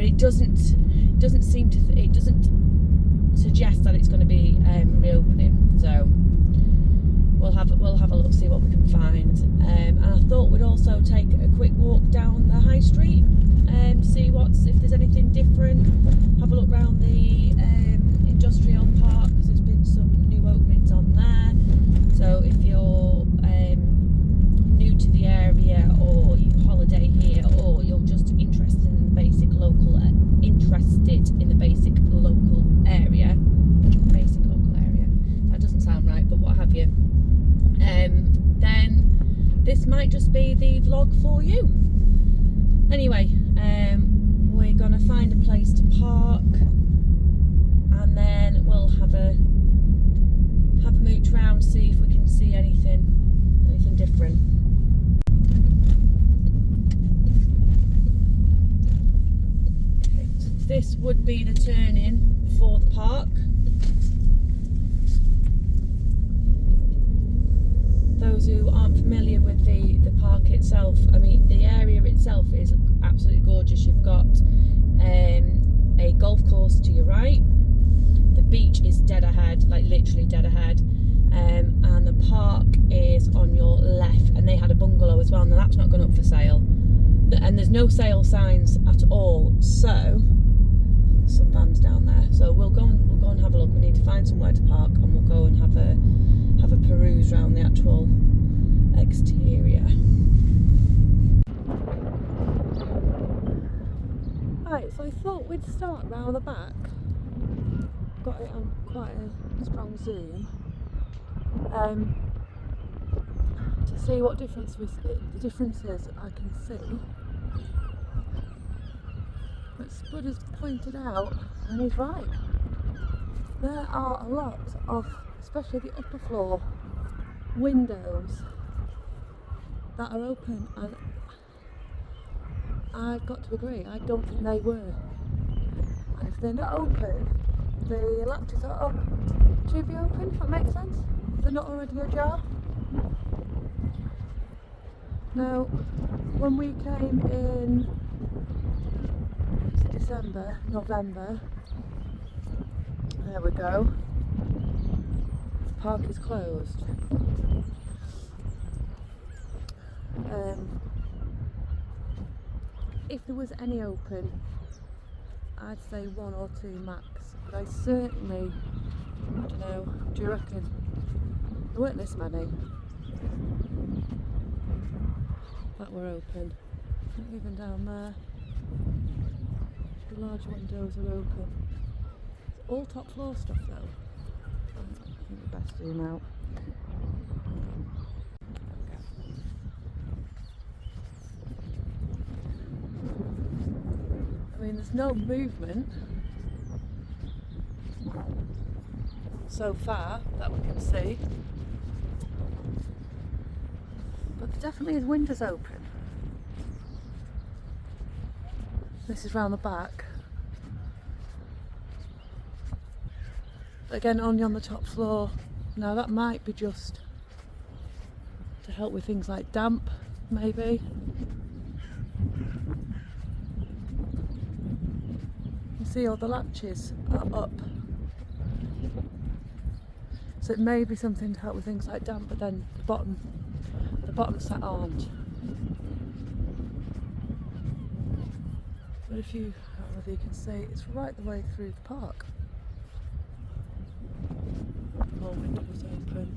but it doesn't seem to it doesn't suggest that it's going to be reopening. So we'll have a look, see what we can find. And I thought we'd also take a quick walk down the high street to see if there's anything different. Have a look around the industrial park, because there's been some new openings on there. So if you're new to the area, or you holiday here, or you're just interested in the basic local area, that doesn't sound right, but what have you, then this might just be the vlog for you. Anyway, we're gonna find a place to park, and then we'll have a mooch round, see if we can see anything different. Okay, so this would be the turn-in for the park. Those who aren't familiar with the park itself, I mean, the area itself is absolutely gorgeous. You've got a golf course to your right, the beach is dead ahead, like literally dead ahead, and the park is on your left, and they had a bungalow as well. Now that's not gone up for sale, and there's no sale signs at all, so some vans down there, so we'll go and have a look. We need to find somewhere to park, and we'll go and have a peruse around the actual exterior. Right, so I thought we'd start round the back. Got it on quite a strong zoom to see what differences I can see. But Spud has pointed out, and he's right, there are a lot of, especially the upper floor windows that are open, and I've got to agree, I don't think they were. And if they're not open, the latches are up to be open, if that makes sense. If they're not already ajar. Now, when we came in November, there we go, the park is closed. If there was any open, I'd say 1 or 2 max, but I certainly, I don't know, do you reckon? There weren't this many that were open. Even down there, the large windows are open. It's all top floor stuff though. I think we best zoom out. I mean, there's no movement so far that we can see, but there definitely is windows open. This is round the back. But again, only on the top floor. Now that might be just to help with things like damp, maybe. You see all the latches are up. So it may be something to help with things like damp, but then the bottom set aren't. But if you, I don't know whether you can see, it's right the way through the park. All windows open.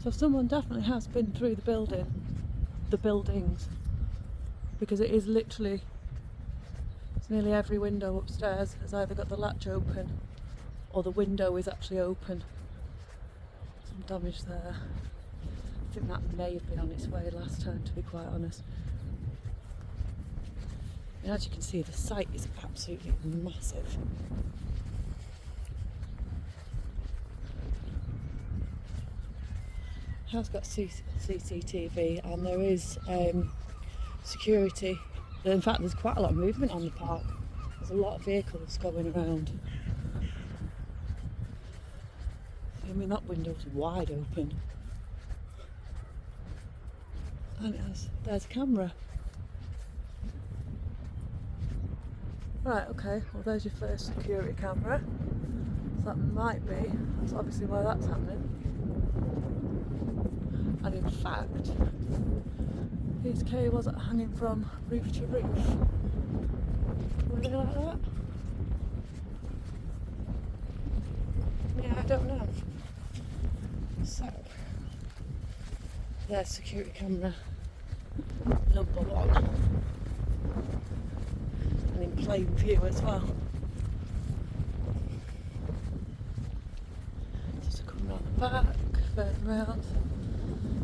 So someone definitely has been through the buildings, because it is literally, it's nearly every window upstairs has either got the latch open or the window is actually open. Some damage there. I think that may have been on its way last time, to be quite honest. And as you can see, the site is absolutely massive. It has got CCTV, and there is security. In fact, there's quite a lot of movement on the park. There's a lot of vehicles going around. I mean, that window's wide open. And there's a camera. Right, okay, well there's your first security camera. So that might be, that's obviously why that's happening. And in fact, these cables are hanging from roof to roof. Were they like that? Yeah, I don't know. So, there's security camera number 1. And in plain view as well. Just come round the back, further round.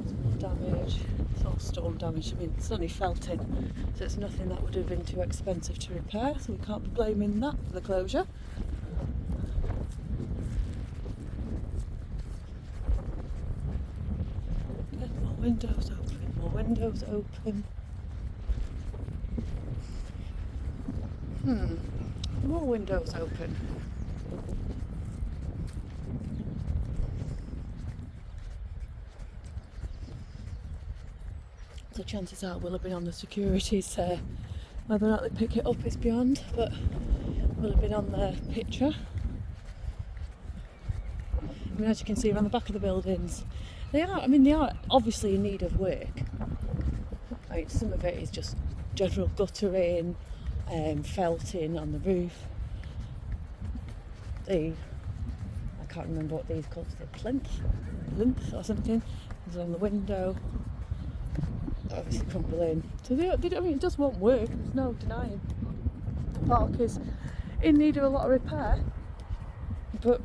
Some more damage. It's all storm damage. I mean, it's only felting, so it's nothing that would have been too expensive to repair, so we can't be blaming that for the closure. Get more windows open, more windows open. More windows open. So chances are we'll have been on the securities. Whether or not they pick it up is beyond, but we'll have been on their picture. I mean, as you can see around the back of the buildings, they are obviously in need of work. I mean, some of it is just general guttering, felting on the roof. I can't remember what these called, the plinth or something, is on the window. Obviously crumbling. So it just won't work, there's no denying. The park is in need of a lot of repair, but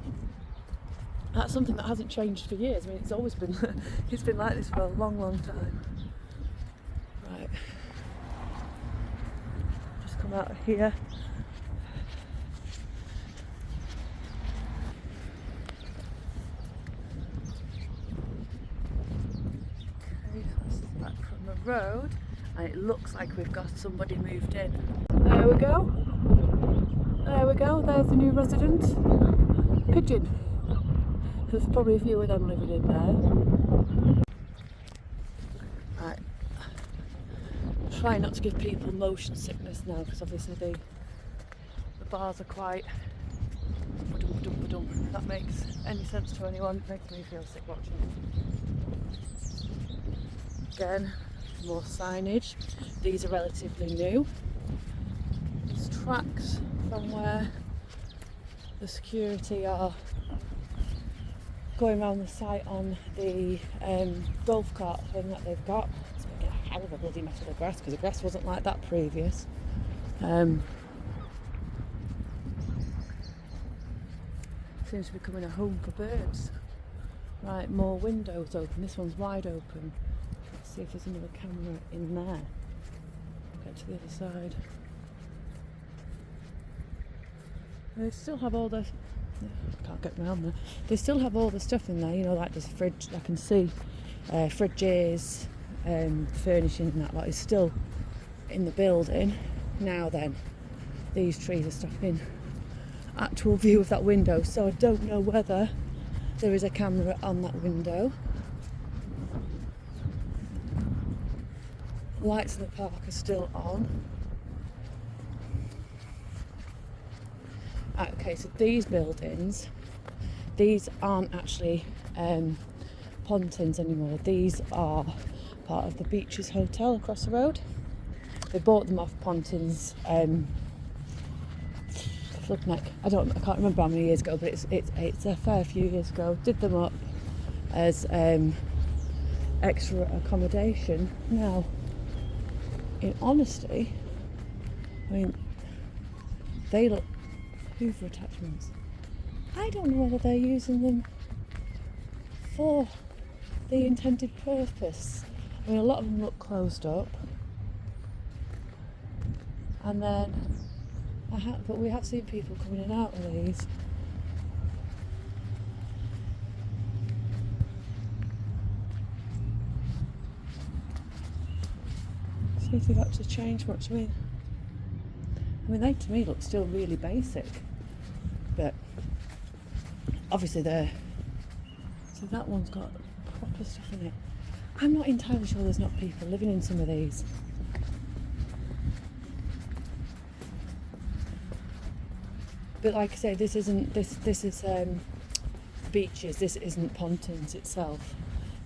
that's something that hasn't changed for years. I mean, it's always been it's been like this for a long, long time. Right. Just come out of here. Road, and it looks like we've got somebody moved in. There we go. There we go. There's the new resident. Pigeon. There's probably a few of them living in there. Right. Try not to give people motion sickness now, because obviously the bars are quite. If that makes any sense to anyone, it makes me feel sick watching it. Again. More signage. These are relatively new. There's tracks from where the security are going around the site on the golf cart thing that they've got. It's making a hell of a bloody mess of the grass, because the grass wasn't like that previous. Seems to be becoming a home for birds. Right, more windows open. This one's wide open. See if there's another camera in there. Get to the other side. They still have all the. Can't get around there. They still have all the stuff in there. You know, like there's a fridge. I can see fridges, furnishing and that lot is still in the building. Now then, these trees are stopping actual view of that window. So I don't know whether there is a camera on that window. Lights in the park are still on. Okay, so these buildings, these aren't actually Pontins anymore. These are part of the Beaches Hotel across the road. They bought them off Pontins. I can't remember how many years ago, but it's a fair few years ago. Did them up as extra accommodation. Now, in honesty, I mean, they look Hoover attachments. I don't know whether they're using them for the intended purpose. I mean, a lot of them look closed up, and then but we have seen people coming in and out of these. See if they've actually changed much. I mean, I mean, they to me look still really basic, but obviously they're. So that one's got proper stuff in it. I'm not entirely sure there's not people living in some of these. But like I say, this isn't this is beaches. This isn't Pontins itself.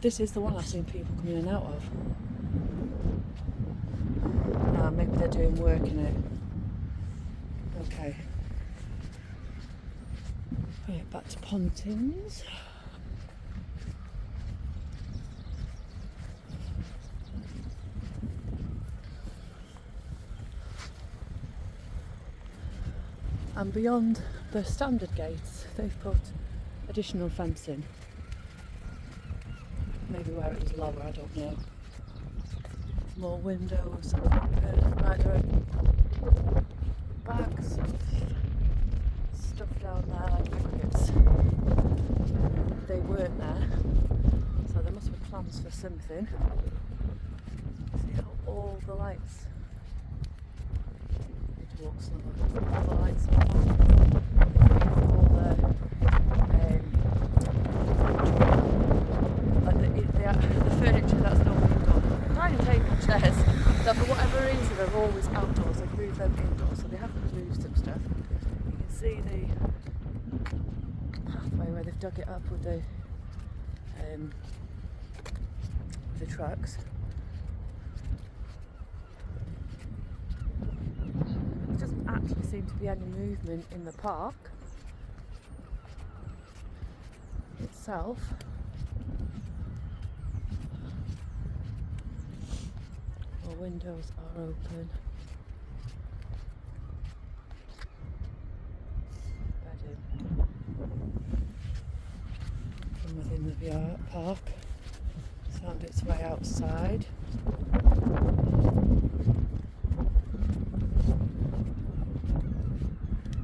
This is the one I've seen people come in and out of. Maybe they're doing work in it. Okay. Right, back to Pontins. And beyond the standard gates, they've put additional fencing. Maybe where it was lower, I don't know. More windows. Right, there are bags of stuff down there, like aggregates. They weren't there, so there must be plans for something. See how all the lights. Walk slower. All the lights are on. All the the furniture that's not moved on. Dining table chairs that for whatever reason are always outdoors. They've moved them indoors, so they have moved some stuff. You can see the pathway where they've dug it up with the trucks. There doesn't actually seem to be any movement in the park itself. Our windows are open. Bedding from within the park. Found its way outside.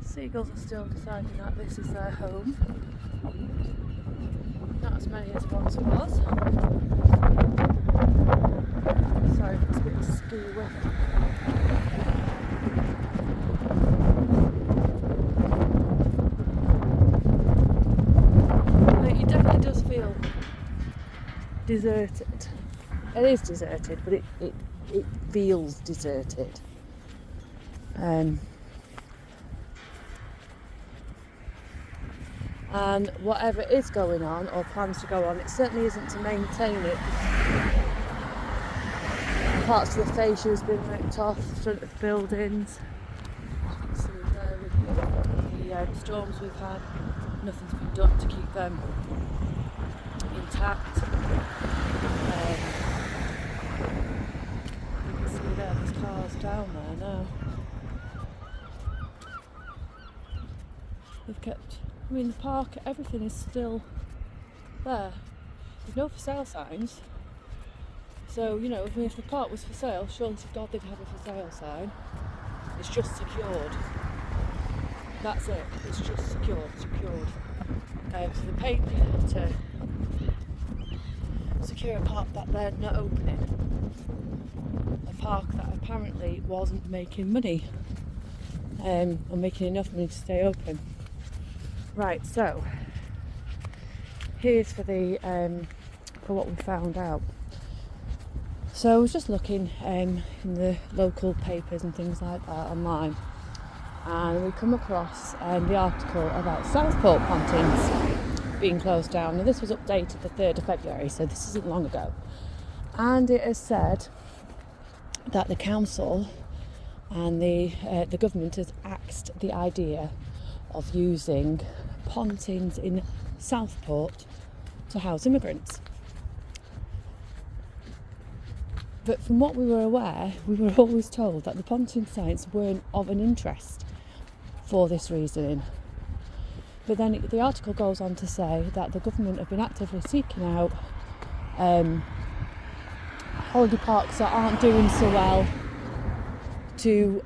Seagulls are still deciding that this is their home. Not as many as once was. Sorry if it's a bit skewy. It definitely does feel deserted. It is deserted, but it feels deserted. And whatever is going on or plans to go on, it certainly isn't to maintain it. Parts of the fascia has been ripped off, the front of the buildings. You can see there with the storms we've had, nothing's been done to keep them intact. You can see there's cars down there now. They've kept, I mean, the park, everything is still there. There's no for sale signs. So, you know, if the park was for sale, surely to God they'd have a for sale sign. It's just secured. That's it. It's just secured. So they paid to secure a park that they're not opening. A park that apparently wasn't making money. Or making enough money to stay open. Right, so here's for what we found out. So I was just looking in the local papers and things like that online, and we come across the article about Southport Pontins being closed down. Now this was updated the 3rd of February, so this isn't long ago, and it has said that the council and the government has axed the idea of using Pontins in Southport to house immigrants. But from what we were aware, we were always told that the Pontin sites weren't of an interest for this reasoning. But then the article goes on to say that the government have been actively seeking out holiday parks that aren't doing so well to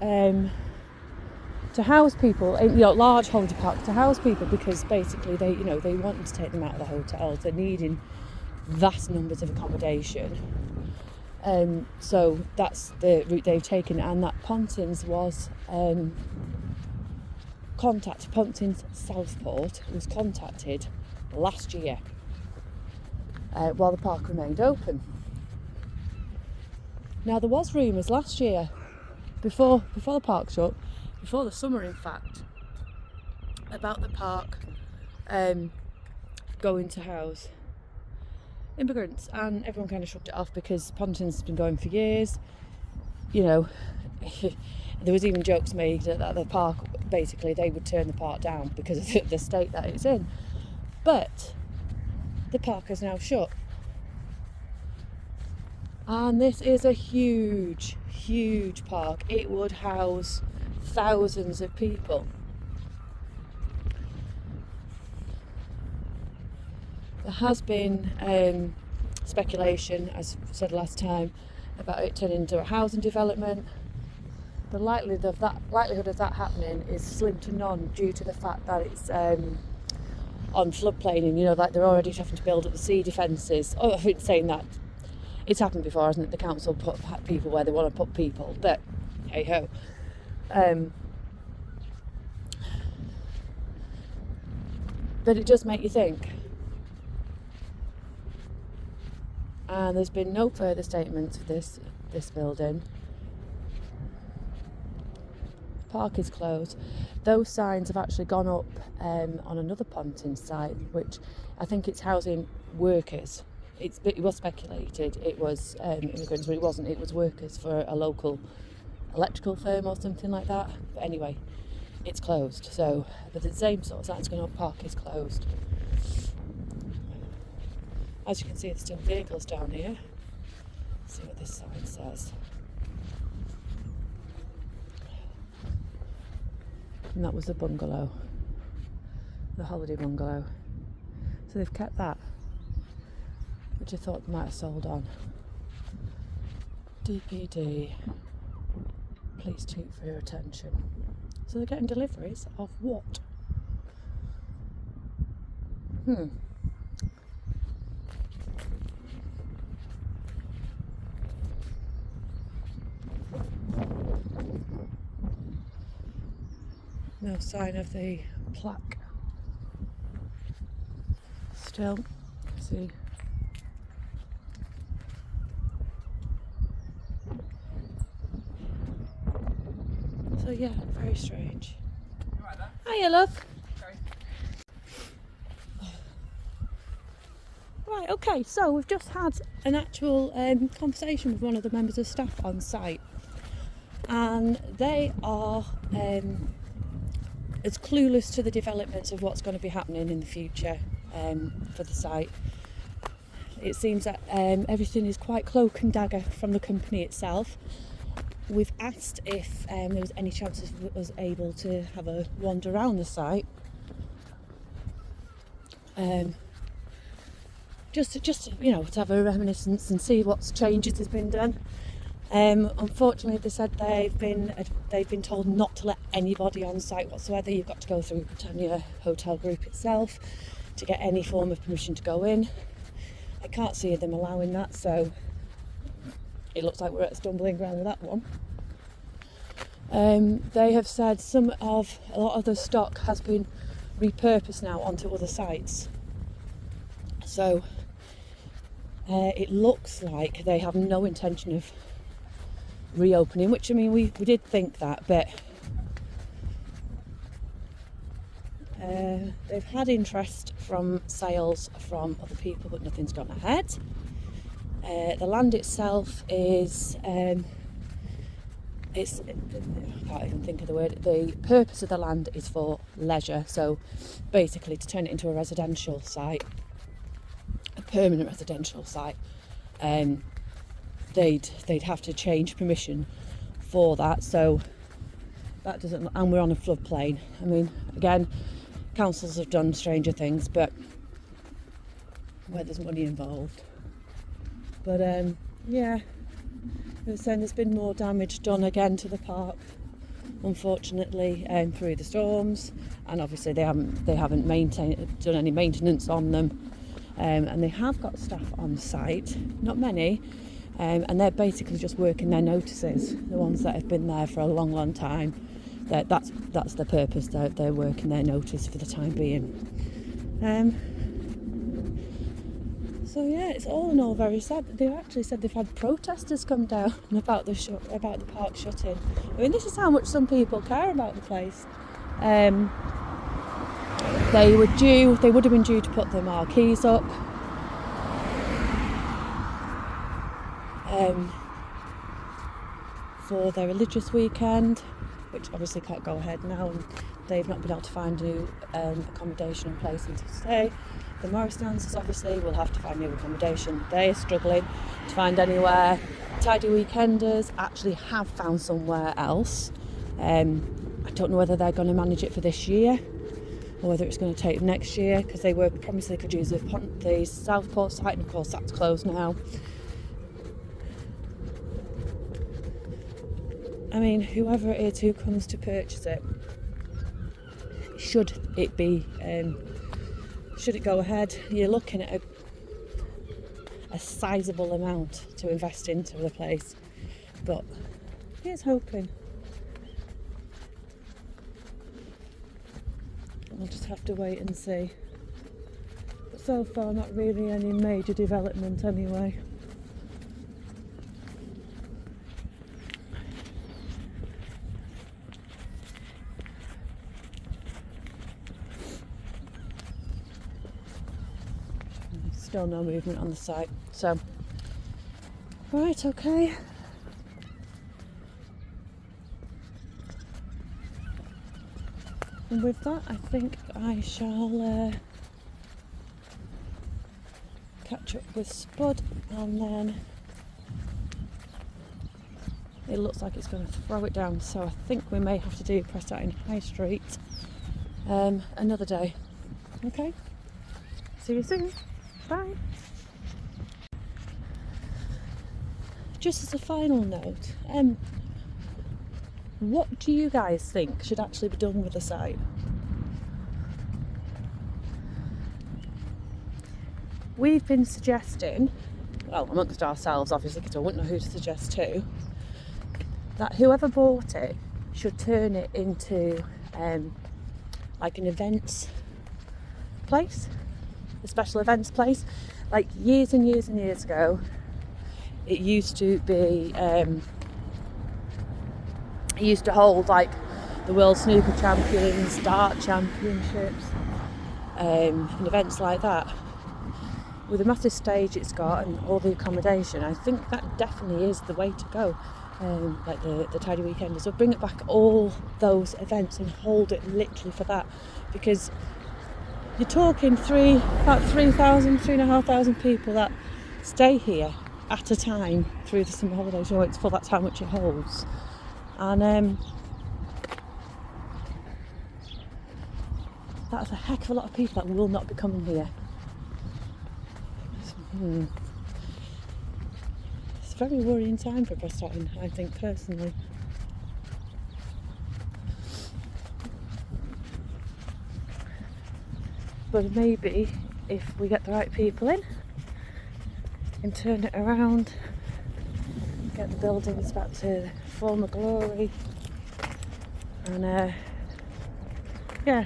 house people, large holiday parks to house people, because basically they want to take them out of the hotels. They're needing vast numbers of accommodation. So that's the route they've taken, and that Pontins was Pontins Southport was contacted last year while the park remained open. Now there was rumours last year, before the park shut, before the summer in fact, about the park going to house immigrants, and everyone kind of shrugged it off because Pontin's has been going for years. You know, there was even jokes made that the park, basically they would turn the park down because of the state that it's in. But the park is now shut, and this is a huge park. It would house thousands of people. There has been speculation, as I said last time, about it turning into a housing development. The likelihood of that happening is slim to none due to the fact that it's on floodplain, and like they're already having to build up the sea defences. Oh, I've been saying that. It's happened before, hasn't it? The council put people where they want to put people, but hey ho. But it does make you think. And there's been no further statements for this building. The park is closed. Those signs have actually gone up on another Pontin site, which I think it's housing workers. It was speculated it was immigrants, but it wasn't. It was workers for a local electrical firm or something like that. But anyway, it's closed. So, but the same sort of signs going up, park is closed. As you can see, there's still vehicles down here. Let's see what this sign says. And that was the bungalow, the holiday bungalow. So they've kept that, which I thought they might have sold on. DPD, please toot for your attention. So they're getting deliveries of what? No sign of the plaque. Still, see. So yeah, very strange. Right there. Hiya, love. Sorry. Right, okay, so we've just had an actual conversation with one of the members of staff on site, and they are as clueless to the developments of what's going to be happening in the future for the site. It seems that everything is quite cloak and dagger from the company itself. We've asked if there was any chance of us able to have a wander around the site. Just to have a reminiscence and see what changes has been done. Unfortunately, they said they've been told not to let anybody on site whatsoever. You've got to go through Britannia Hotel Group itself to get any form of permission to go in. I can't see them allowing that, so it looks like we're at a stumbling ground with that one. They have said a lot of the stock has been repurposed now onto other sites. So it looks like they have no intention of reopening, which, I mean, we did think that, but they've had interest from sales from other people, but nothing's gone ahead. The land itself is I can't even think of the word. The purpose of the land is for leisure, so basically to turn it into a residential site, a permanent residential site. They'd have to change permission for that, so that doesn't, and we're on a floodplain. I mean, again, councils have done stranger things, but where there's money involved. But yeah, they were saying there's been more damage done again to the park, unfortunately, through the storms, and obviously they haven't done any maintenance on them, and they have got staff on site, not many. and they're basically just working their notices. The ones that have been there for a long time, that's the purpose. They're working their notice for the time being. So yeah, it's all in all very sad. They've actually said they've had protesters come down about the park shutting. I mean, this is how much some people care about the place. They would have been due to put the marquees up. For their religious weekend, which obviously can't go ahead now, and they've not been able to find new accommodation and places to stay. The Morris dancers obviously will have to find new accommodation. They are struggling to find anywhere. Tidy Weekenders actually have found somewhere else. I don't know whether they're going to manage it for this year or whether it's going to take next year, because they were promised they could use the Southport site, and of course that's closed now. I mean, whoever it is who comes to purchase it, should it go ahead, you're looking at a sizable amount to invest into the place. But here's hoping. We'll just have to wait and see. But so far, not really any major development anyway. Still no movement on the site. So, right, okay. And with that, I think I shall catch up with Spud, and then it looks like it's going to throw it down. So I think we may have to do Prestatyn High Street another day. Okay. See you soon. Bye. Just as a final note, what do you guys think should actually be done with the site? We've been suggesting, well, amongst ourselves obviously, because I wouldn't know who to suggest to, that whoever bought it should turn it into like an events place. A special events place. Like years and years and years ago, it used to be it used to hold like the World Snooker Champions, Dart Championships, and events like that. With the massive stage it's got and all the accommodation, I think that definitely is the way to go. Like the Tidy Weekenders, so bring it back, all those events, and hold it literally for that, because you're talking about 3,500 people that stay here at a time through the summer holidays. You know, it's full, that's how much it holds. And that's a heck of a lot of people that will not be coming here. It's a very worrying time for Prestatyn, I think, personally. But maybe if we get the right people in and turn it around, get the buildings back to former glory, and yeah,